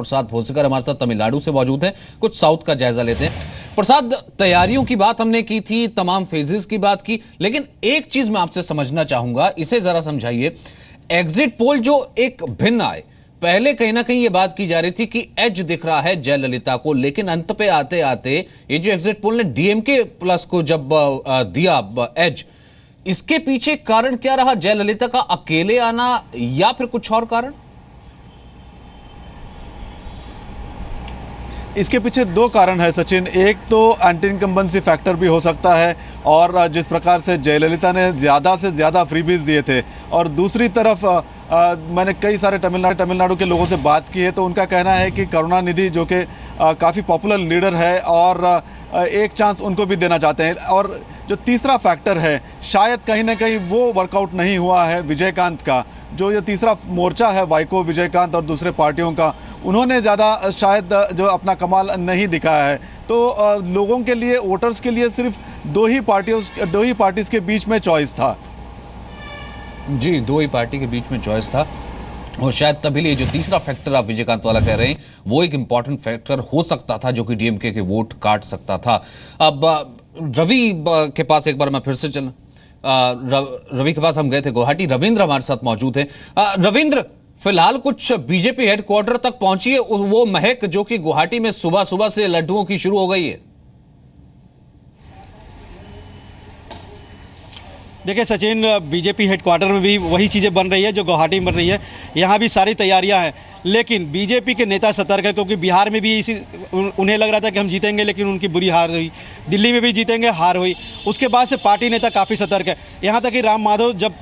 प्रसाद भोसेकर हमारे साथ तमिलनाडु से मौजूद हैं। कुछ साउथ का जायजा लेते हैं। प्रसाद, तैयारियों की बात हमने की थी, तमाम फेजेस की बात की, लेकिन एक चीज मैं आपसे समझना चाहूंगा, इसे जरा समझाइए। एग्जिट पोल जो एक भिन्न आए, पहले कहीं ना कहीं ये बात की जा रही थी कि एज दिख रहा है जयललिता को, लेकिन अंत पे आते आते ये जो एग्जिट पोल ने डीएमके प्लस को जब दिया एज, इसके पीछे कारण क्या रहा? जयललिता का अकेले आना या फिर कुछ और कारण? इसके पीछे दो कारण है सचिन। एक तो एंटी इनकम्बेंसी फैक्टर भी हो सकता है, और जिस प्रकार से जयललिता ने ज़्यादा से ज़्यादा फ्रीबीज दिए थे, और दूसरी तरफ मैंने कई सारे तमिलनाडु के लोगों से बात की है, तो उनका कहना है कि करुणानिधि जो कि काफ़ी पॉपुलर लीडर है, और एक चांस उनको भी देना चाहते हैं। और जो तीसरा फैक्टर है, शायद कहीं ना कहीं वो वर्कआउट नहीं हुआ है विजयकांत का, जो ये तीसरा मोर्चा है वाइको, विजयकांत और दूसरे पार्टियों का, उन्होंने ज़्यादा शायद जो अपना कमाल नहीं दिखाया है। तो लोगों के लिए, वोटर्स के लिए सिर्फ दो ही पार्टीज के बीच में चॉइस था। जी, दो ही पार्टी के बीच में चॉइस था, और शायद तभी ये जो तीसरा फैक्टर आप विजयकांत वाला कह रहे हैं, वो एक इंपॉर्टेंट फैक्टर हो सकता था जो कि डीएमके के वोट काट सकता था। अब रवि के पास एक बार मैं फिर से रवि के पास हम गए थे गुवाहाटी। रविंद्र हमारे साथ मौजूद हैं। रविंद्र, फिलहाल कुछ बीजेपी हेडक्वार्टर तक पहुंची है वो महक जो कि गुवाहाटी में सुबह सुबह से लड्डुओं की शुरू हो गई है? देखिए सचिन, बीजेपी हेडक्वार्टर में भी वही चीज़ें बन रही है जो गुवाहाटी में बन रही है। यहाँ भी सारी तैयारियां हैं, लेकिन बीजेपी के नेता सतर्क है, क्योंकि बिहार में भी उन्हें लग रहा था कि हम जीतेंगे, लेकिन उनकी बुरी हार हुई। दिल्ली में भी जीतेंगे, हार हुई। उसके बाद से पार्टी नेता काफ़ी सतर्क है। यहाँ तक कि राम माधव, जब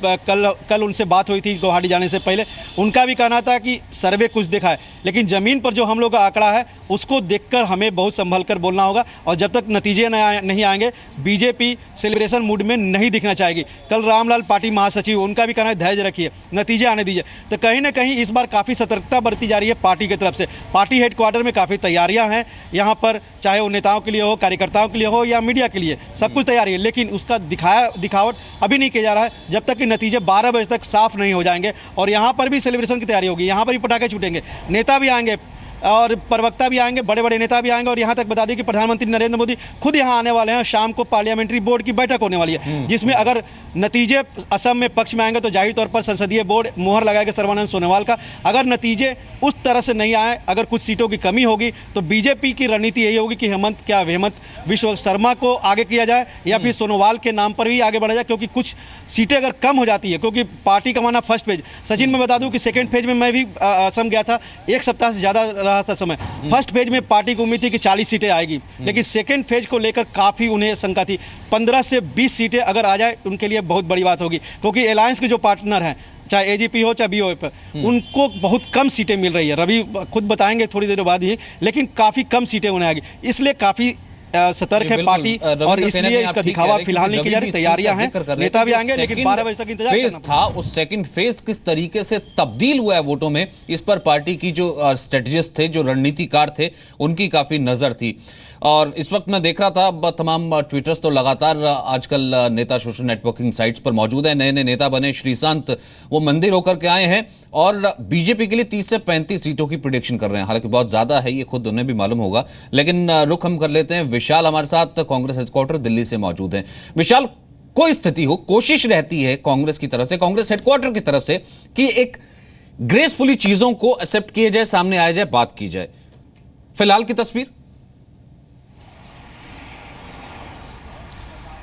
कल उनसे बात हुई थी गुवाहाटी जाने से पहले, उनका भी कहना था कि सर्वे कुछ दिखा है, लेकिन ज़मीन पर जो हम लोग का आंकड़ा है उसको देखकर हमें बहुत संभल कर बोलना होगा, और जब तक नतीजे नहीं आएंगे बीजेपी सेलिब्रेशन मूड में नहीं दिखना चाहेगी। कल रामलाल पाटिल महासचिव, उनका भी कहना है धैर्य रखिए, नतीजे आने दीजिए। तो कहीं ना कहीं इस बार काफ़ी सतर्कता बरती जा रही है पार्टी की तरफ से। पार्टी हेडक्वार्टर में काफ़ी तैयारियां हैं यहाँ पर, चाहे वो नेताओं के लिए हो, कार्यकर्ताओं के लिए हो या मीडिया के लिए, सब कुछ तैयारी है, लेकिन उसका दिखावट अभी नहीं किया जा रहा है जब तक कि नतीजे 12 बजे तक साफ नहीं हो जाएंगे। और यहाँ पर भी सेलिब्रेशन की तैयारी होगी, यहाँ पर भी पटाखे छूटेंगे, नेता भी आएंगे और प्रवक्ता भी आएंगे, बड़े बड़े नेता भी आएंगे। और यहाँ तक बता दें कि प्रधानमंत्री नरेंद्र मोदी खुद यहाँ आने वाले हैं। शाम को पार्लियामेंट्री बोर्ड की बैठक होने वाली है, जिसमें अगर नतीजे असम में पक्ष में आएंगे तो जाहिर तौर पर संसदीय बोर्ड मोहर लगाएगा सर्बानंद सोनोवाल का। अगर नतीजे उस तरह से नहीं आए, अगर कुछ सीटों की कमी होगी, तो बीजेपी की रणनीति यही होगी कि हेमंत विश्व शर्मा को आगे किया जाए या फिर सोनोवाल के नाम पर भी आगे बढ़ा जाए, क्योंकि कुछ सीटें अगर कम हो जाती है, क्योंकि पार्टी का माना फर्स्ट फेज। सचिन, मैं बता दूं कि सेकेंड फेज में मैं भी असम गया था, एक सप्ताह से ज़्यादा रहा था समय। फर्स्ट फेज में पार्टी को उम्मीद थी कि 40 सीटें आएगी, लेकिन सेकेंड फेज को लेकर काफ़ी उन्हें शंका थी। 15 से 20 सीटें अगर आ जाए उनके लिए बहुत बड़ी बात होगी, क्योंकि अलायंस के जो पार्टनर हैं, चाहे एजीपी हो चाहे बीओएफ, उनको बहुत कम सीटें मिल रही है। रवि खुद बताएंगे थोड़ी देर बाद ही, लेकिन काफ़ी कम सीटें उन्हें आएगी, इसलिए काफ़ी सतर्क है पार्टी, और इसलिए इसका दिखावा फिलहाल नहीं की जा रही। तैयारियां हैं, नेता भी आएंगे, लेकिन 12 बजे तक इंतजार करना था। उस सेकंड फेज किस तरीके से तब्दील हुआ है वोटों में, इस पर पार्टी की जो स्ट्रेटजिस्ट थे, जो रणनीतिकार थे, उनकी काफी नजर थी। और इस वक्त मैं देख रहा था तमाम ट्विटर्स तो लगातार आजकल नेता सोशल नेटवर्किंग साइट्स पर मौजूद है। नए नए नेता बने श्रीशांत, वो मंदिर होकर के आए हैं और बीजेपी के लिए 30 से 35 सीटों की प्रेडिक्शन कर रहे हैं। हालांकि बहुत ज्यादा है, ये खुद उन्हें भी मालूम होगा, लेकिन रुख हम कर लेते हैं। विशाल हमारे साथ कांग्रेस हेडक्वार्टर दिल्ली से मौजूद हैं। विशाल, कोई स्थिति हो, कोशिश रहती है कांग्रेस की तरफ से, कांग्रेस हेडक्वार्टर की तरफ से, कि एक ग्रेसफुली चीजों को एक्सेप्ट किया जाए, सामने आया जाए, बात की जाए। फिलहाल की तस्वीर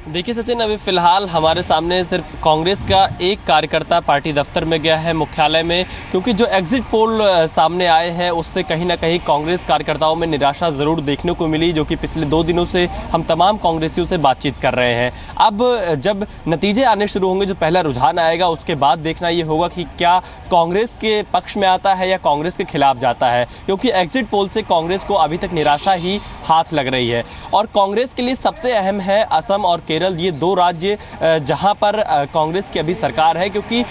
देखिए सचिन, अभी फिलहाल हमारे सामने सिर्फ कांग्रेस का एक कार्यकर्ता पार्टी दफ्तर में गया है, मुख्यालय में, क्योंकि जो एग्जिट पोल सामने आए हैं उससे कहीं ना कहीं कांग्रेस कार्यकर्ताओं में निराशा ज़रूर देखने को मिली, जो कि पिछले 2 दिनों से हम तमाम कांग्रेसियों से बातचीत कर रहे हैं। अब जब नतीजे आने शुरू होंगे, जो पहला रुझान आएगा, उसके बाद देखना ये होगा कि क्या कांग्रेस के पक्ष में आता है या कांग्रेस के खिलाफ जाता है, क्योंकि एग्जिट पोल से कांग्रेस को अभी तक निराशा ही हाथ लग रही है। और कांग्रेस के लिए सबसे अहम है असम और केरल, ये 2 राज्य जहां पर कांग्रेस की अभी सरकार है, क्योंकि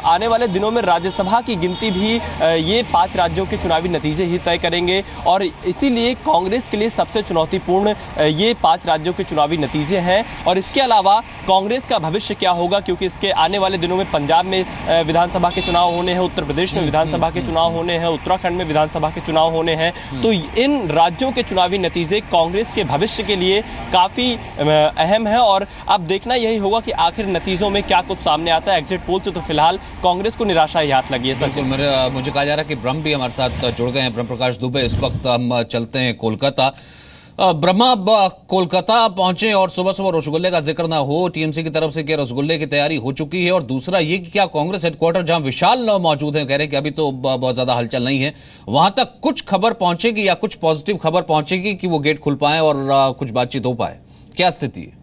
आने वाले दिनों में राज्यसभा की गिनती भी ये 5 राज्यों के चुनावी नतीजे ही तय करेंगे और इसीलिए कांग्रेस के लिए सबसे चुनौतीपूर्ण ये 5 राज्यों के चुनावी नतीजे हैं। और इसके अलावा कांग्रेस का भविष्य क्या होगा, क्योंकि इसके आने वाले दिनों में पंजाब में विधानसभा के चुनाव होने हैं, उत्तर प्रदेश में विधानसभा के चुनाव होने हैं, उत्तराखंड में विधानसभा के चुनाव होने हैं। तो इन राज्यों के चुनावी नतीजे कांग्रेस के भविष्य के लिए काफ़ी अहम है और अब देखना यही होगा कि आखिर नतीजों में क्या कुछ सामने आता है। एग्जिट पोल से तो फिलहाल कांग्रेस को निराशा ही हाथ लगी है। सचिन, मुझे कहा जा रहा है कि ब्रह्म भी हमारे साथ जुड़ गए हैं, ब्रह्म प्रकाश दुबे। इस वक्त हम चलते हैं कोलकाता। ब्रह्मा, अब कोलकाता पहुंचे और सुबह सुबह रसगुल्ले का जिक्र ना हो, टीएमसी की तरफ से क्या रसगुल्ले की तैयारी हो चुकी है? और दूसरा ये कि क्या कांग्रेस हेडक्वार्टर जहां विशाल मौजूद है, कह रहे हैं कि अभी तो बहुत ज्यादा हलचल नहीं है, वहां तक कुछ खबर पहुंचेगी या कुछ पॉजिटिव खबर पहुंचेगी कि वो गेट खुल पाए और कुछ बातचीत हो पाए? क्या स्थिति है?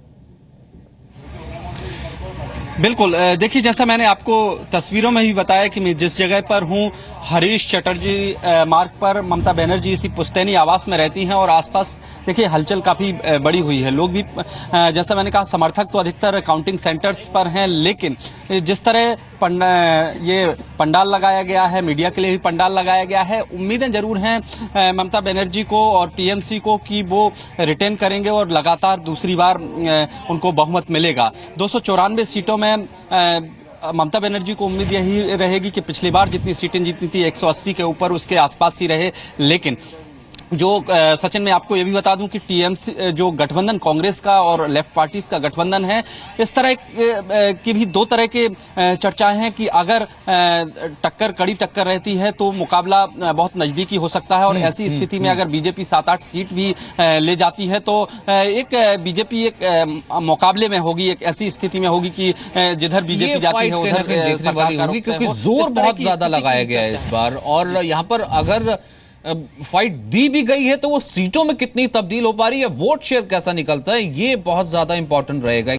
बिल्कुल, देखिए जैसा मैंने आपको तस्वीरों में भी बताया कि मैं जिस जगह पर हूँ, हरीश चटर्जी मार्ग पर ममता बनर्जी इसी पुश्तैनी आवास में रहती हैं और आसपास देखिए हलचल काफ़ी बड़ी हुई है। लोग भी जैसा मैंने कहा समर्थक तो अधिकतर काउंटिंग सेंटर्स पर हैं, लेकिन जिस तरह ये पंडाल लगाया गया है, मीडिया के लिए भी पंडाल लगाया गया है, उम्मीदें जरूर हैं ममता बनर्जी को और टीएमसी को कि वो रिटेन करेंगे और लगातार दूसरी बार उनको बहुमत मिलेगा। 294 सीटों में ममता बनर्जी को उम्मीद यही रहेगी कि पिछली बार जितनी सीटें जीती थी 180 के ऊपर, उसके आसपास ही रहे। लेकिन जो सचिन, मैं आपको ये भी बता दूं कि टीएमसी जो गठबंधन कांग्रेस का और लेफ्ट पार्टीज का गठबंधन है, इस तरह की भी 2 तरह के चर्चाएं हैं कि अगर कड़ी टक्कर रहती है तो मुकाबला बहुत नजदीकी हो सकता है और ऐसी स्थिति में अगर बीजेपी 7-8 सीट भी ले जाती है तो एक बीजेपी एक मुकाबले में होगी, एक ऐसी स्थिति में होगी कि जिधर बीजेपी जाती है उधर देखने वाली होगी, क्योंकि जोर बहुत ज्यादा लगाया गया है इस बार। और यहाँ पर अगर फाइट दी भी गई है तो वो सीटों में कितनी तब्दील हो पा रही है, वोट शेयर कैसा निकलता है, ये बहुत ज्यादा इंपॉर्टेंट रहेगा।